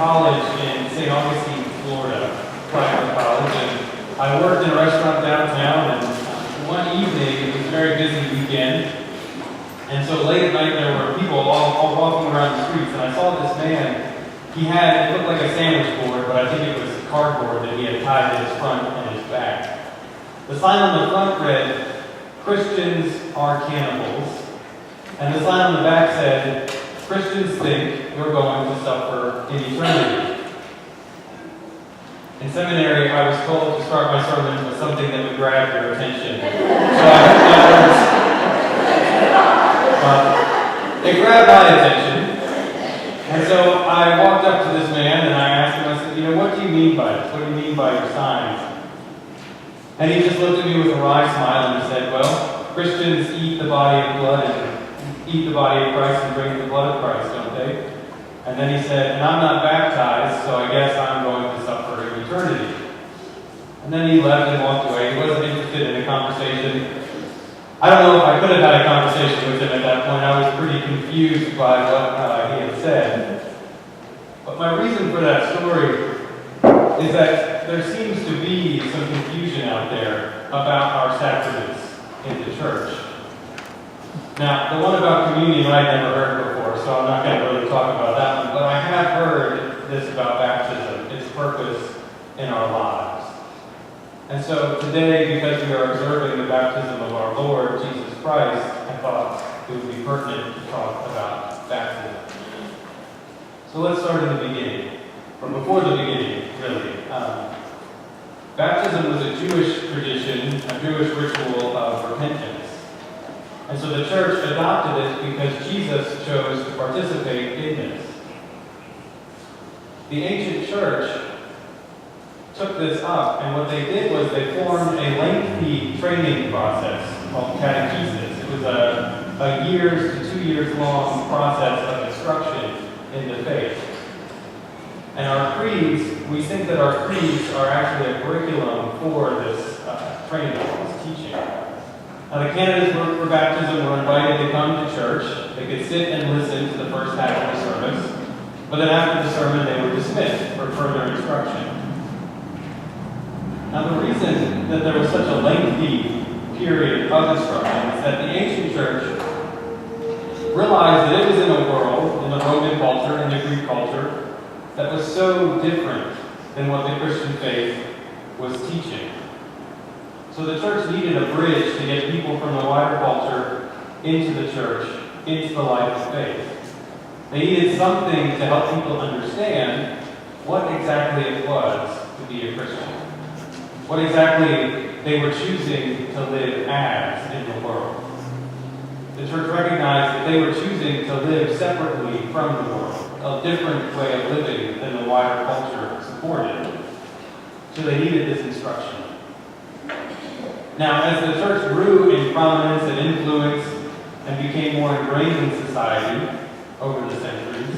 college in St. Augustine, Florida, Franklin College, and I worked in a restaurant downtown, and one evening, it was a very busy weekend, and so late at night there were people all walking around the streets, and I saw this man. It looked like a sandwich board, but I think it was cardboard that he had tied to his front and his back. The sign on the front read, "Christians are cannibals," and the sign on the back said, "Christians think you're going to suffer in eternity." In seminary, I was told to start my sermon with something that would grab your attention. So I hope that works. It grabbed my attention. And so I walked up to this man and I asked him, I said, what do you mean by this? What do you mean by your signs? And he just looked at me with a wry smile and he said, well, Christians eat the body of blood and eat the body of Christ and drink the blood of Christ, don't they? And then he said, and I'm not baptized, so I guess I'm going to suffer in eternity. And then he left and walked away. He wasn't interested in a conversation. I don't know if I could have had a conversation with him at that point. I was pretty confused by what he had said. But my reason for that story is that there seems to be some confusion out there about our sacraments in the church. Now, the one about communion I'd never heard before, so I'm not going to really talk about that one, but I have heard this about baptism, its purpose in our lives. And so today, because we are observing the baptism of our Lord Jesus Christ, I thought it would be pertinent to talk about baptism. So let's start in the beginning, or before the beginning, really. Baptism was a Jewish tradition, a Jewish ritual of repentance. And so the church adopted it because Jesus chose to participate in this. The ancient church took this up, and what they did was they formed a lengthy training process called catechesis. It was a years to 2 years long process of instruction in the faith. And our creeds, we think that our creeds are actually a curriculum for this training, this teaching. Now the candidates for baptism were invited to come to church. They could sit and listen to the first half of the service, but then after the sermon they were dismissed for further instruction. Now the reason that there was such a lengthy period of instruction is that the ancient church realized that it was in a world, in the Roman culture, in the Greek culture, that was so different than what the Christian faith was teaching. So the church needed a bridge to get people from the wider culture into the church, into the life of faith. They needed something to help people understand what exactly it was to be a Christian. What exactly they were choosing to live as in the world. The church recognized that they were choosing to live separately from the world, a different way of living than the wider culture supported. So they needed this instruction. Now, as the church grew in prominence and influence and became more ingrained in society over the centuries,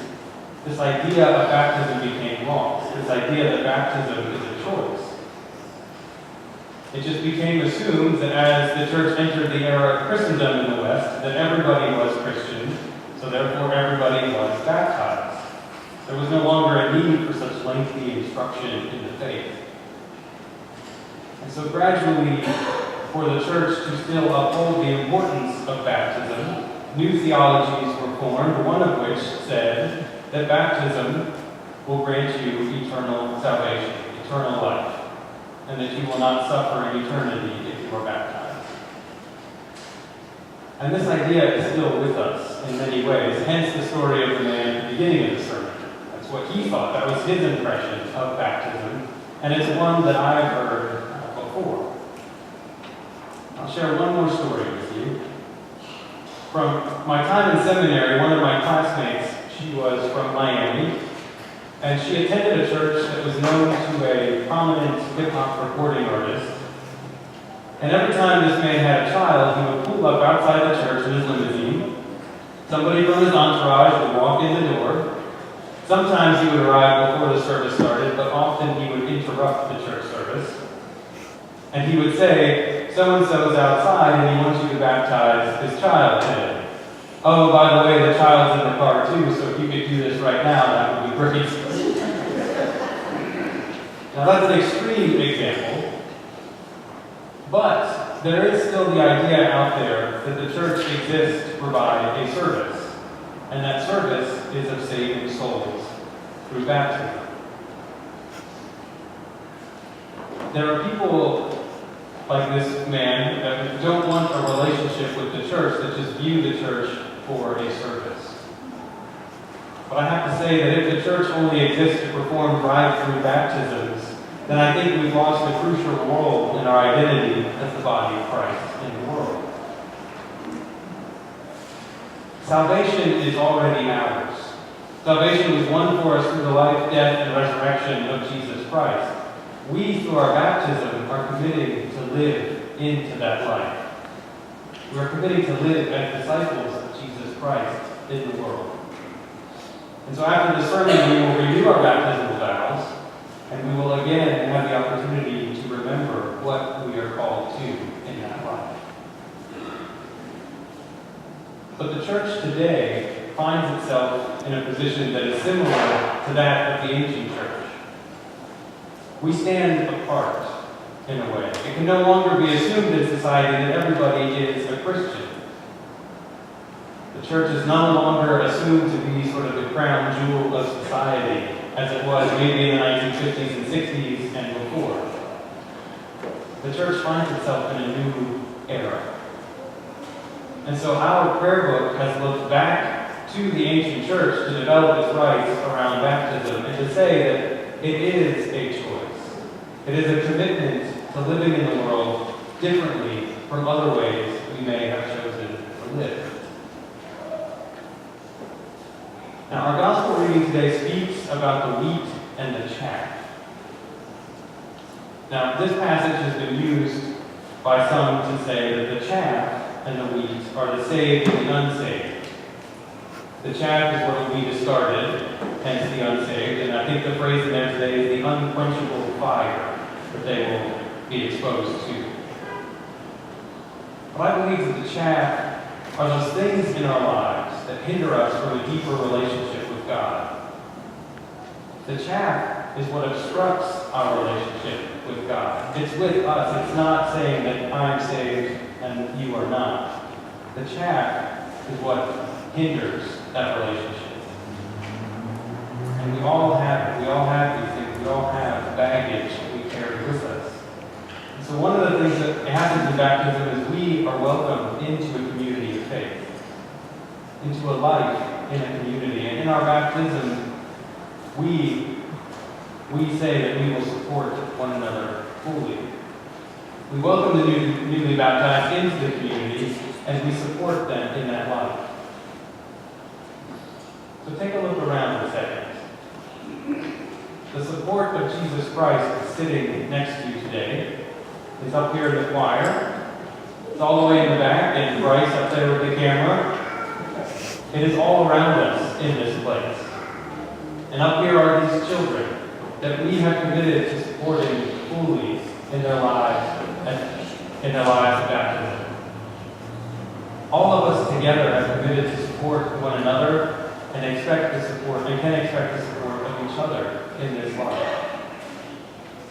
this idea of baptism became lost. This idea that baptism is a choice. It just became assumed that as the church entered the era of Christendom in the West, that everybody was Christian, so therefore everybody was baptized. There was no longer a need for such lengthy instruction in the faith. And so gradually, for the church to still uphold the importance of baptism, new theologies were formed, one of which said that baptism will grant you eternal salvation, eternal life, and that you will not suffer in eternity if you are baptized. And this idea is still with us in many ways, hence the story of the man at the beginning of the sermon. That's what he thought. That was his impression of baptism, and it's one that I've heard before. I'll share one more story with you. From my time in seminary, one of my classmates, she was from Miami, and she attended a church that was known to a prominent hip-hop recording artist. And every time this man had a child, he would pull up outside the church in his limousine. Somebody from his entourage would walk in the door. Sometimes he would arrive before the service started, but often he would interrupt the church service. And he would say, so-and-so's outside and he wants you to baptize his child today. Oh, by the way, the child's in the car too, so if you could do this right now, that would be great. Now that's an extreme example, but there is still the idea out there that the church exists to provide a service, and that service is of saving souls through baptism. There are people like this man that don't want a relationship with the church, that just view the church for a service. But I have to say that if the church only exists to perform drive-through baptisms, then I think we've lost a crucial role in our identity as the body of Christ in the world. Salvation is already ours. Salvation was won for us through the life, death, and resurrection of Jesus Christ. We, through our baptism, are committing to live into that life. We are committing to live as disciples of Jesus Christ in the world. And so after the sermon, we will review our baptismal vows, and we will again have the opportunity to remember what we are called to in that life. But the church today finds itself in a position that is similar to that of the ancient church. We stand apart, in a way. It can no longer be assumed in society that everybody is a Christian. The church is no longer assumed to be sort of the crown jewel of society, as it was maybe in the 1950s and 60s and before. The church finds itself in a new era. And so our prayer book has looked back to the ancient church to develop its rites around baptism and to say that it is a choice. It is a commitment to living in the world differently from other ways we may have chosen to live. Now, our gospel reading today speaks about the wheat and the chaff. Now, this passage has been used by some to say that the chaff and the wheat are the saved and the unsaved. The chaff is where the wheat is started, hence the unsaved, and I think the phrase in there today is the unquenchable fire that they will be exposed to. But I believe that the chaff are those things in our lives that hinder us from a deeper relationship with God. The chaff is what obstructs our relationship with God. It's with us. It's not saying that I'm saved and you are not. The chaff is what hinders that relationship. And we all have it. We all have these things. We all have baggage we carry with us. And so one of the things that happens in baptism is we are welcomed into a community of faith, into a life in a community. And in our baptism, we say that we will support one another fully. We welcome the newly baptized into the community as we support them in that life. So take a look around a second. The support of Jesus Christ sitting next to you today is up here in the choir. It's all the way in the back, and Bryce up there with the camera. It is all around us in this place. And up here are these children that we have committed to supporting fully in their lives of baptism. All of us together have committed to support one another and can expect the support of each other in this life.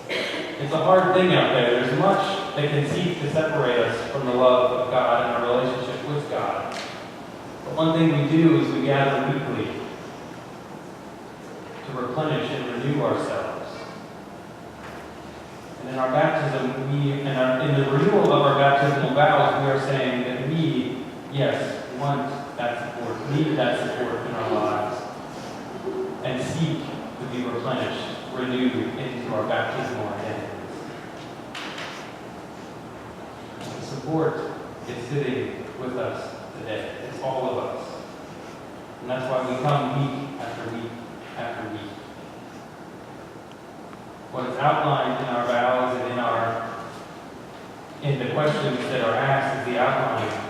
It's a hard thing out there. There's much that can seek to separate us from the love of God and our relationship with God. But one thing we do is we gather weekly to replenish and renew ourselves. And in our baptism, in the renewal of our baptismal vows, we are saying that we, yes, want that support, need that support in our lives, and seek to be replenished, renewed into our baptismal identities. The support is sitting with us today. It's all of us. And that's why we come week after week after week. What is outlined in our vows and in the questions that are asked is the outline